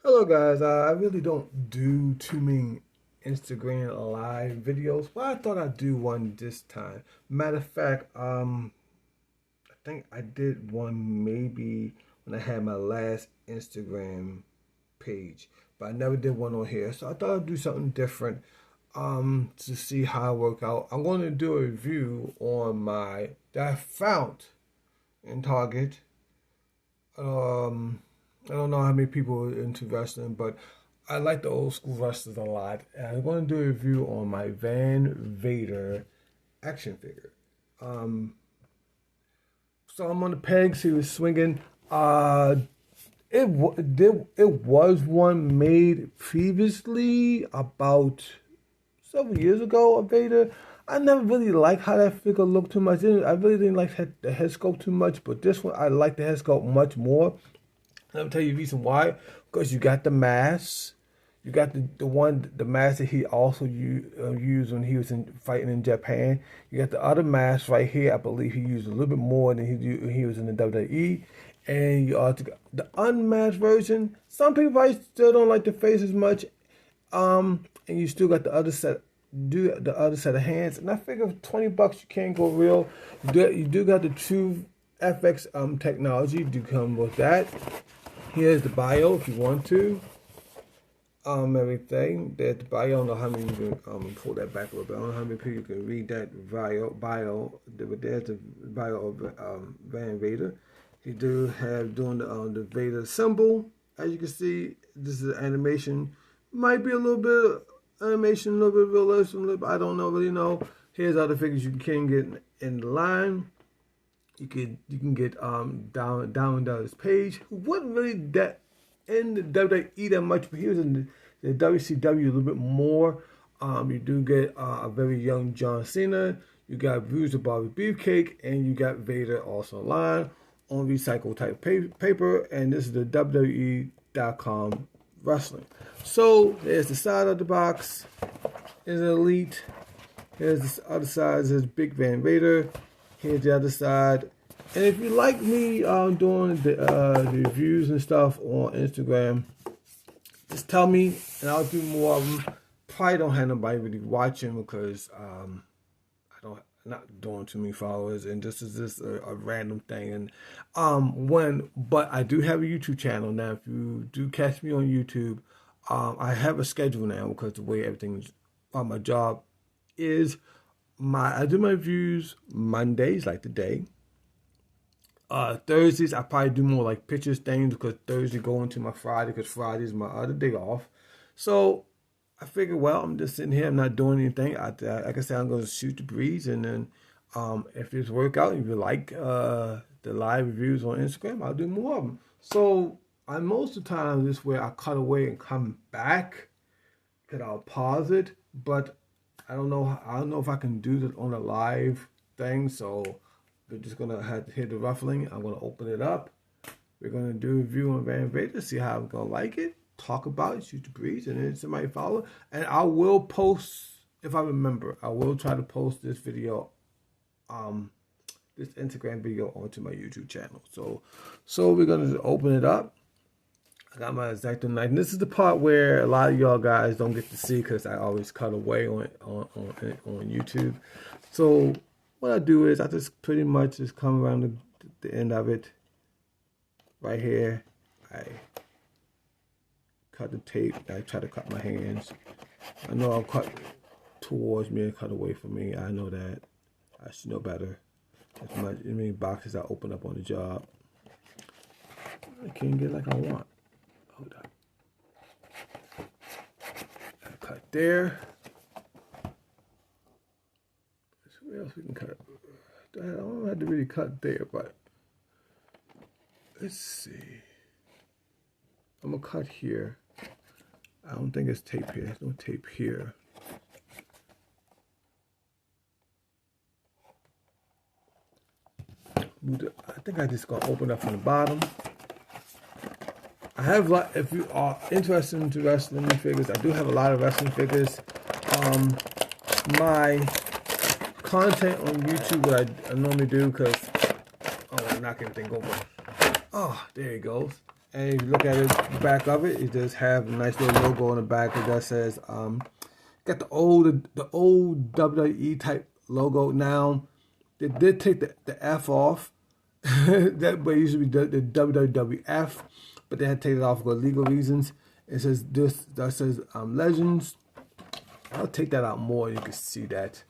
Hello guys, I really don't do too many Instagram live videos, but I thought I'd do one this time. Matter of fact, I think I did one maybe when I had my last Instagram page, but I never did one on here. So I thought I'd do something different to see how it work out. I'm going to do a review on that I found in Target. I don't know how many people are into wrestling, but I like the old school wrestlers a lot. And I'm going to do a review on my VADER action figure. So I'm on the pegs. He was swinging. It was one made previously about several years ago. A VADER. I never really liked how that figure looked too much. I really didn't like the head sculpt too much, but this one I like the head sculpt much more. Let me tell you the reason why. Because you got the mask. You got the mask that he also used when he was fighting in Japan. You got the other mask right here. I believe he used a little bit more than he was in the WWE. And you also got the unmasked version. Some people probably still don't like the face as much. And you still got the other set. Do the other set of hands. And I figure for $20 you can't go real. You do got the true FX technology. You do come with that. Here's the bio if you want to. Everything. There's the bio. I don't know how many you can pull that back a little bit. I don't know how many people can read that bio. But there's the bio of Van Vader. He do have doing the Vader symbol. As you can see, this is animation. Might be a little bit of animation, a little bit of realism. I don't know, really know. Here's other figures you can get in the line. You can get down this page. Who wasn't really that in the WWE that much, but he was in the WCW a little bit more. You do get a very young John Cena. You got Bruce the Bobby Beefcake, and you got Vader also online on recycled type paper. And this is the WWE.com wrestling. So there's the side of the box. There's an Elite. Here's the other side. There's Big Van Vader. Here's the other side. And if you like me doing the reviews and stuff on Instagram, just tell me and I'll do more of them. Probably don't have nobody really watching because not doing too many followers, and this is just a random thing. And but I do have a YouTube channel now. If you do catch me on YouTube, I have a schedule now because the way everything's on my job is. I do my reviews Mondays, like today. Thursdays, I probably do more like pictures things because Thursday go into my Friday because Friday is my other day off. So I figured, well, I'm just sitting here. I'm not doing anything. Like I said, I'm going to shoot the breeze. And then if this work out, if you like the live reviews on Instagram, I'll do more of them. So most of the time, this is where I cut away and come back because I'll pause it. But I don't know if I can do that on a live thing, so we're just gonna have to hear the ruffling. I'm gonna open it up. We're gonna do a review on Van Vader, see how I'm gonna like it, talk about it, shoot the breeze, and then somebody follow. And I will post, if I remember, I will try to post this video, this Instagram video onto my YouTube channel. So we're gonna open it up. I got my X-Acto knife, and this is the part where a lot of y'all guys don't get to see because I always cut away on YouTube. So what I do is I just pretty much just come around the end of it right here. I cut the tape. I try to cut my hands. I know I'll cut towards me and cut away from me. I know that. I should know better. As many boxes I open up on the job, I can't get like I want. Hold up. Cut there. Where else we can cut? I don't have to really cut there, but let's see. I'm gonna cut here. I don't think it's tape here. There's no tape here. I think I just gonna open up from the bottom. I have, if you are interested in wrestling figures, I do have a lot of wrestling figures. My content on YouTube, what I normally do, because, oh, I knock everything over. Oh, there it goes. And if you look at the back of it, it does have a nice little logo on the back that says, got the old WWE type logo. Now, they did take the F off. That way it used to be the WWF, but they had to take it off for legal reasons. It says that says Legends. I'll take that out more. You can see that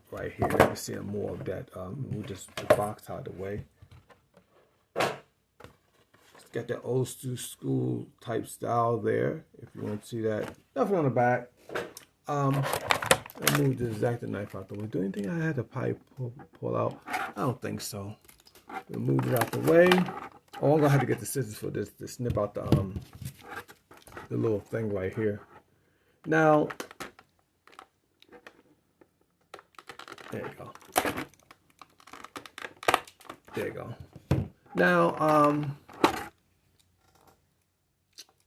right here. You can see more of that. We'll just the box out of the way. It's got that old school type style there. If you want to see that, nothing on the back. I moved the Exacto knife out the way. Do anything I had to pull out? I don't think so. We'll move it out the way. Oh, I'm gonna have to get the scissors for this to snip out the little thing right here. Now, there you go. There you go. Now,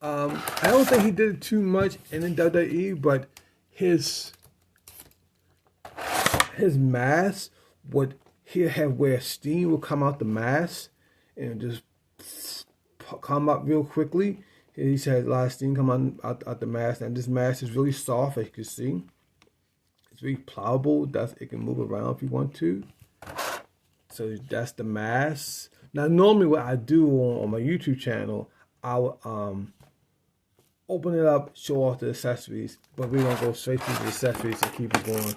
I don't think he did it too much in WWE, but his mask would have where steam will come out the mask and just come up real quickly. He said a lot of steam come out the mask, and this mask is really soft, as you can see. It's very pliable. It can move around if you want to. So that's the mask. Now, normally what I do on my YouTube channel, I will open it up, show off the accessories, but we're gonna go straight to the accessories and keep it going.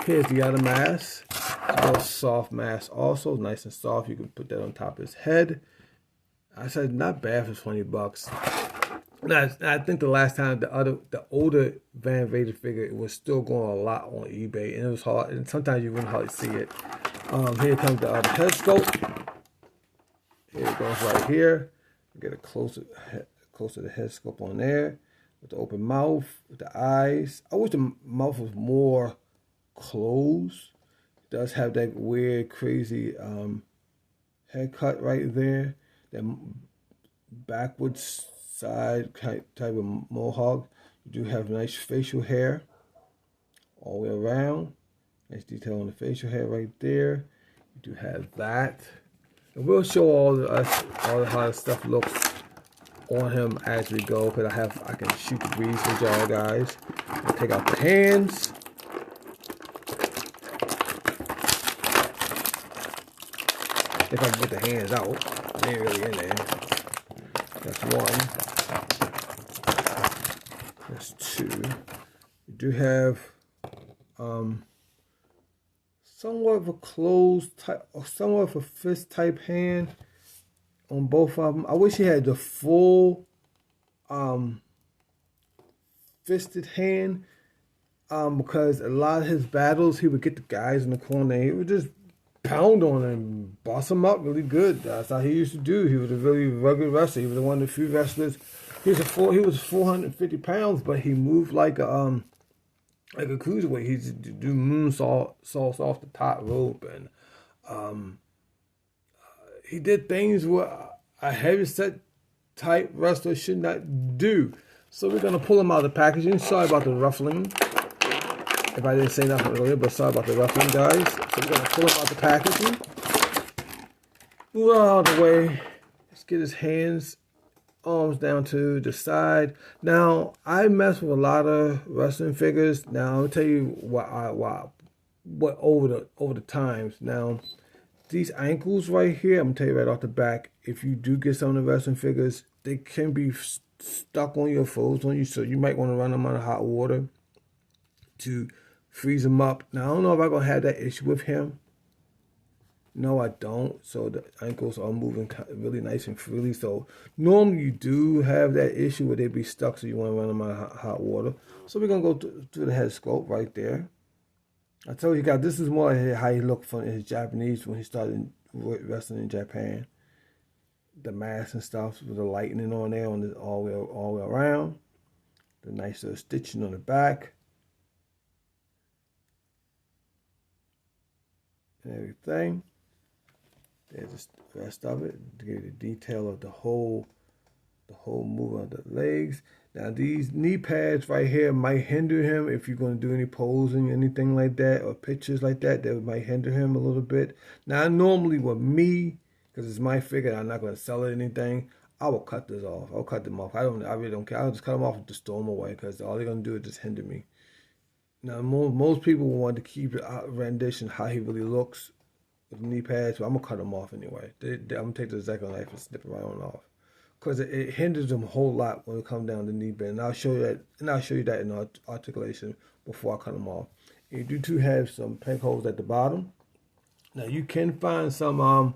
Here's the other mask. It's a real soft mask, also nice and soft. You can put that on top of his head. I said not bad for $20. Now, I think the last time the older Van Vader figure, it was still going a lot on eBay, and it was hard. And sometimes you wouldn't hardly see it. Here comes the head scope. Here it goes right here. Get a closer to the head scope on there with the open mouth, with the eyes. I wish the mouth was more closed. It does have that weird, crazy haircut right there. That backwards side type of mohawk. You do have nice facial hair all the way around. Nice detail on the facial hair right there. You do have that. And we'll show all how the stuff looks on him as we go, because I can shoot the breeze with y'all guys. I'll take out the hands. If I can get the hands out, they ain't really in there. That's one. That's two. You do have somewhat of a closed type, or somewhat of a fist type hand on both of them. I wish he had the full fisted hand, because a lot of his battles, he would get the guys in the corner and he would just pound on them and boss them up really good. That's how he used to do. He was a really rugged wrestler. He was one of the few wrestlers. He was 450 pounds, but he moved like a cruiserweight. He used to do moonsaults off the top rope, and he did things where a heavyset type wrestler should not do. So we're gonna pull him out of the packaging. Sorry about the ruffling. If I didn't say nothing earlier, but sorry about the ruffling, guys. So we're gonna pull him out the packaging. Move it out of the way. Let's get his hands, arms down to the side. Now, I mess with a lot of wrestling figures. Now, I'll tell you what over the times. Now, these ankles right here, I'm gonna tell you right off the back, if you do get some of the wrestling figures, they can be stuck on your, froze on you, so you might want to run them out of hot water to freeze them up. Now, I don't know if I'm gonna have that issue with him. No, I don't. So the ankles are moving really nice and freely. So normally you do have that issue where they be stuck, so you want to run them out of hot water. So we're gonna go to the head sculpt right there. I told you guys, this is more like how he looked from his Japanese when he started wrestling in Japan. The mask and stuff with the lightning on there, on all the way around. The nice little stitching on the back. And everything. There's the rest of it to give you the detail of the whole movement of the legs. Now these knee pads right here might hinder him if you're going to do any posing, anything like that, or pictures like that. That might hinder him a little bit. Now normally with me, because it's my figure, I'm not going to sell it or anything. I will cut this off. I'll cut them off. I really don't care. I'll just cut them off and just throw them away because all they're gonna do is just hinder me. Now, most people want to keep it rendition how he really looks with knee pads, but I'm gonna cut them off anyway. I'm gonna take the X-Acto knife and snip it right on off because it hinders them a whole lot when it comes down the knee bend. And I'll show you that, in articulation before I cut them off. You do have some peg holes at the bottom. Now you can find some. Oh,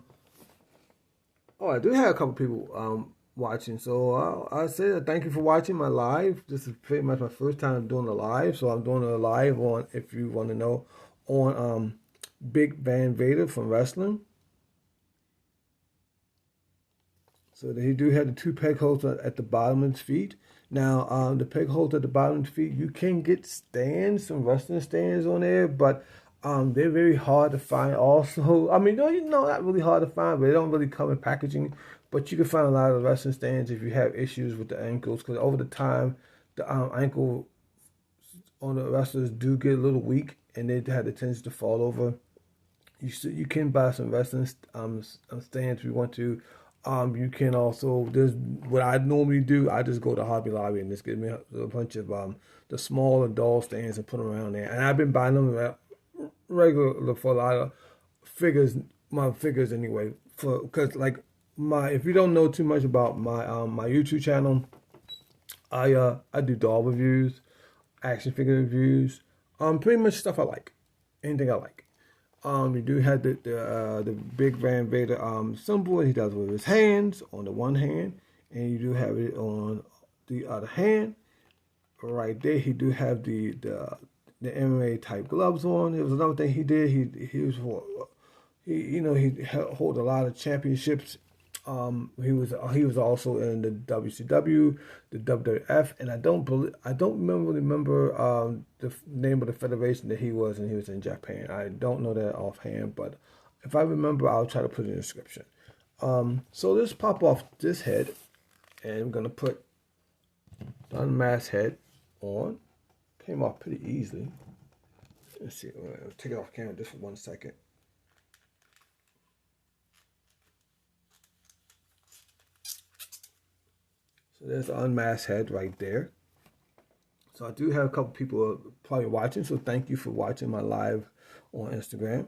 I do have a couple people watching, so I say thank you for watching my live. This is pretty much my first time doing a live, so I'm doing a live on, if you want to know, on Big Van Vader from wrestling. So he do have the 2 peg holes at the bottom of his feet. Now, the peg holes at the bottom of his feet, you can get stands, some wrestling stands on there, but they're very hard to find also. I mean, not really hard to find, but they don't really come in packaging. But you can find a lot of wrestling stands if you have issues with the ankles, because over the time, the ankle on the wrestlers do get a little weak, and they have the tendency to fall over. You can buy some wrestling stands if you want to. You can also, there's what I normally do, I just go to Hobby Lobby and just get me a bunch of the smaller doll stands and put them around there. And I've been buying them regular for a lot of figures, my figures anyway. Because like if you don't know too much about my YouTube channel, I do doll reviews, action figure reviews, pretty much stuff I like, anything I like. You do have the Big Van Vader symbol he does with his hands on the one hand, and you do have it on the other hand. Right there, he do have the MMA type gloves on. It was another thing he did. He hold a lot of championships. He was also in the WCW, the WWF, and I don't remember the name of the federation that he was in. He was in Japan. I don't know that offhand, but if I remember, I'll try to put it in the description. So let's pop off this head, and I'm gonna put the unmasked head on. Came off pretty easily. Let's see. I'll take it off camera just for 1 second. So there's the unmasked head right there. So I do have a couple people probably watching, so thank you for watching my live on Instagram.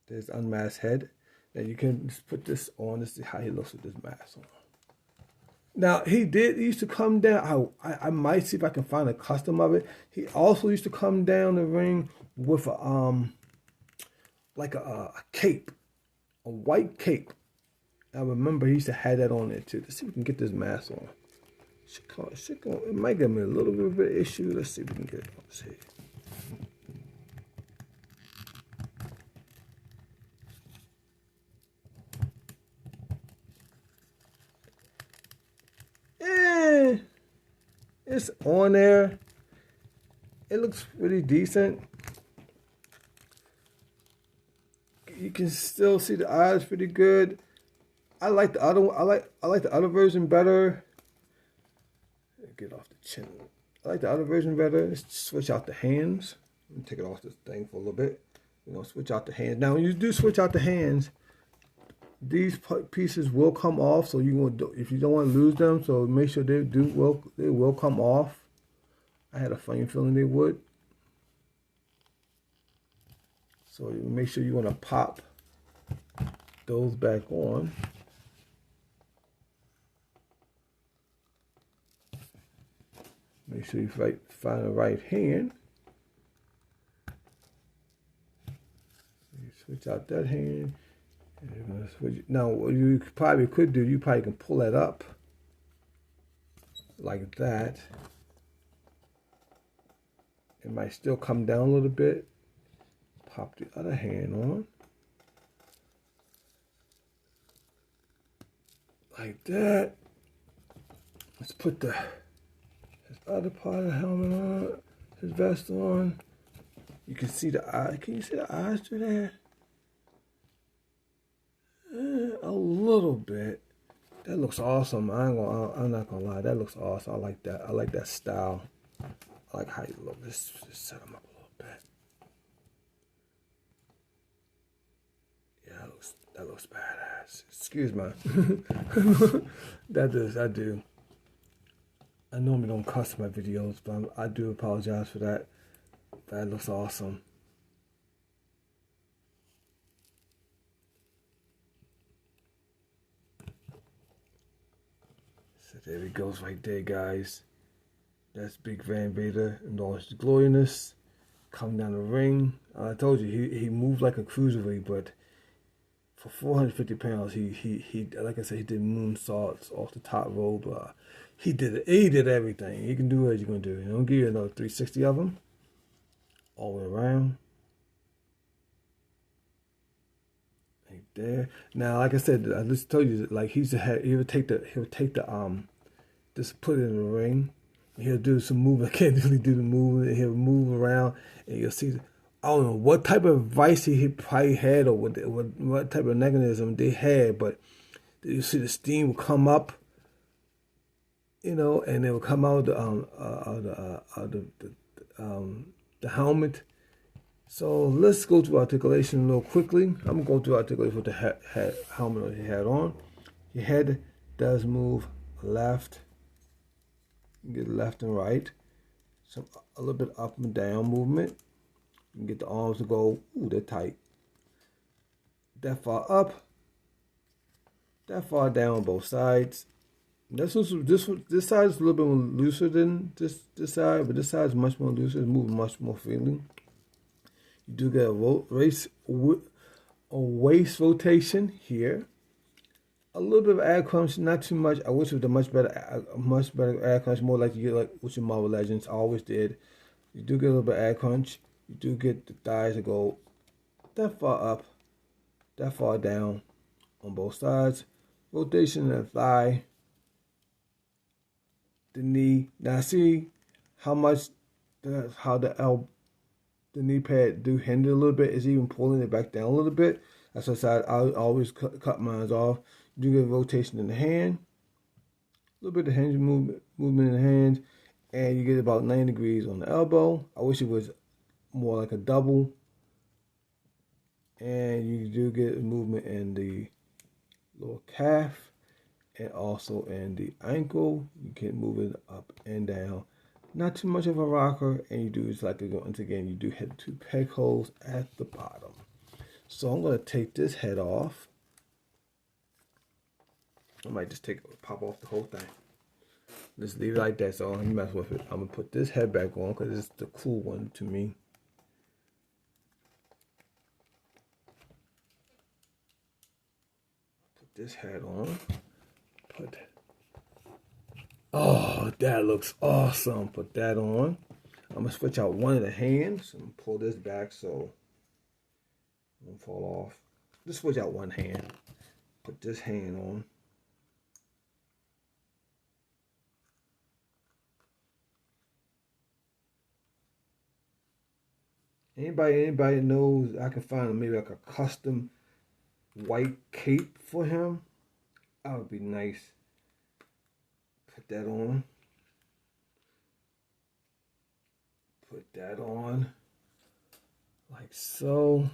There's the unmasked head. Now you can just put this on to see how he looks with this mask on. Now he used to come down. I might see if I can find a custom of it. He also used to come down the ring with a cape, a white cape. I remember he used to have that on there too. Let's see if we can get this mask on. It might give me a little bit of an issue. Let's see if we can get it on. Let's see. It's on there. It looks pretty decent. You can still see the eyes pretty good. I like the other one. I like the other version better. Get off the chin. I like the other version better. Let's switch out the hands. Let me take it off this thing for a little bit. We're gonna switch out the hands. Now, when you do switch out the hands, these pieces will come off. So if you don't want to lose them, so make sure they will come off. I had a funny feeling they would. So you make sure you want to pop those back on. Make sure you find the right hand. You switch out that hand. And you're gonna switch. Now, what you probably could do, you probably can pull that up like that. It might still come down a little bit. Pop the other hand on. Like that. Let's put his other part of the helmet on, his vest on. You can see the eye. Can you see the eyes through there? A little bit. That looks awesome. I'm not gonna lie. That looks awesome. I like that. I like that style. I like how you look. Let's just set him up a little bit. Yeah, that looks badass. Excuse me. I do. I normally don't cuss my videos, but I do apologize for that. That looks awesome. So there he goes right there, guys. That's Big Van Vader in all his gloriness. Coming down the ring. I told you, he moved like a cruiserweight, but for 450 pounds, he like I said, he did moonsaults off the top rope. He did everything. He can do what you're gonna do. He don't give you another 360 of them all the way around. Right there. Now, like I said, I just told you, like he would take the just put it in the ring. He'll do some movement. I can't really do the movement. He'll move around, and you'll see. I don't know what type of advice he probably had, or what type of mechanism they had, but you see the steam will come up, and it will come out of the helmet. So let's go to articulation a little quickly. I'm going to articulate with the helmet he had on. Your head does move left. Get left and right. A little bit up and down movement. You can get the arms to go, ooh, they're tight. That far up. That far down on both sides. This side is a little bit more looser than this side, but this side is much more looser. It's moving much more freely. You do get a waist rotation here. A little bit of ad crunch, not too much. I wish it was a much better ad crunch, more like you get like with your Marvel Legends. I always did. You do get a little bit of ad crunch. You do get the thighs to go that far up, that far down on both sides. Rotation of the thigh, the knee. Now see how much the knee pad do hinder a little bit. It's even pulling it back down a little bit. That's what I always cut mine off. You do get rotation in the hand, a little bit of hinge movement in the hand, and you get about 90 degrees on the elbow. I wish it was more like a double. And you do get movement in the lower calf and also in the ankle. You can move it up and down. Not too much of a rocker, and you do, it's like, once again, you do hit 2 peg holes at the bottom. So I'm going to take this head off. I might just pop off the whole thing. Just leave it like that, so I'm mess with it. I'm going to put this head back on because it's the cool one to me. Put this head on. Oh, that looks awesome. Put that on. I'm going to switch out one of the hands and pull this back so it won't fall off. Just switch out one hand. Put this hand on. Anybody knows I can find maybe like a custom white cape for him? That would be nice. Put that on. Put that on. Like so.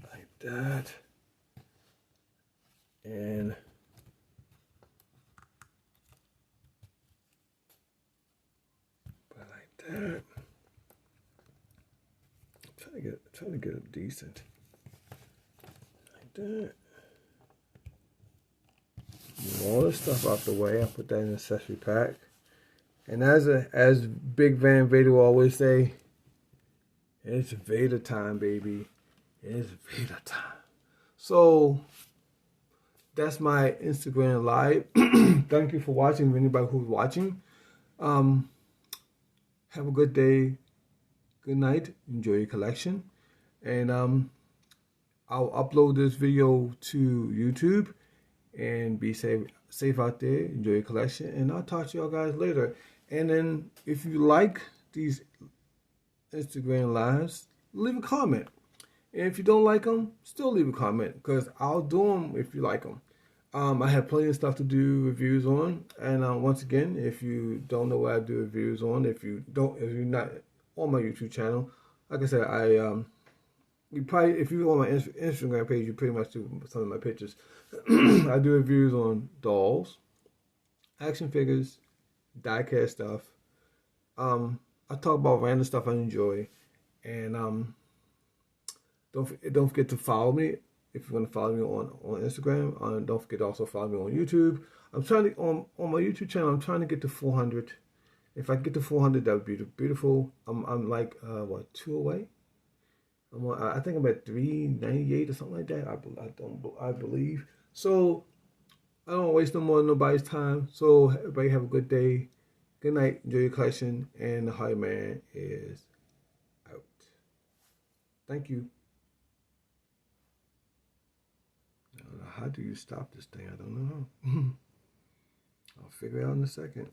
Like that. And that. Trying to get it decent. Like that. Move all this stuff out the way. I put that in the accessory pack. And as Big Van Vader will always say, it's Vader time, baby. It's Vader time. So that's my Instagram live. Thank you for watching. Anybody who's watching. Have a good day, good night, enjoy your collection, and I'll upload this video to YouTube, and be safe out there, enjoy your collection, and I'll talk to y'all guys later. And then if you like these Instagram lives, leave a comment, and if you don't like them, still leave a comment, because I'll do them if you like them. I have plenty of stuff to do reviews on, and once again, if you don't know what I do reviews on, if you're not on my YouTube channel, like I said, You probably, if you go on my Instagram page, you pretty much do some of my pictures. I do reviews on dolls, action figures, diecast stuff. I talk about random stuff I enjoy, and don't forget to follow me if you want to follow me on Instagram. Don't forget to also follow me on YouTube. I'm trying to on my YouTube channel. I'm trying to get to 400. If I get to 400, that would be beautiful. I'm like what, 2 away. I think I'm at 398 or something like that. I believe. So I don't waste no more of nobody's time. So everybody have a good day. Good night. Enjoy your collection. And the High Man is out. Thank you. How do you stop this thing? I don't know. I'll figure it out in a second.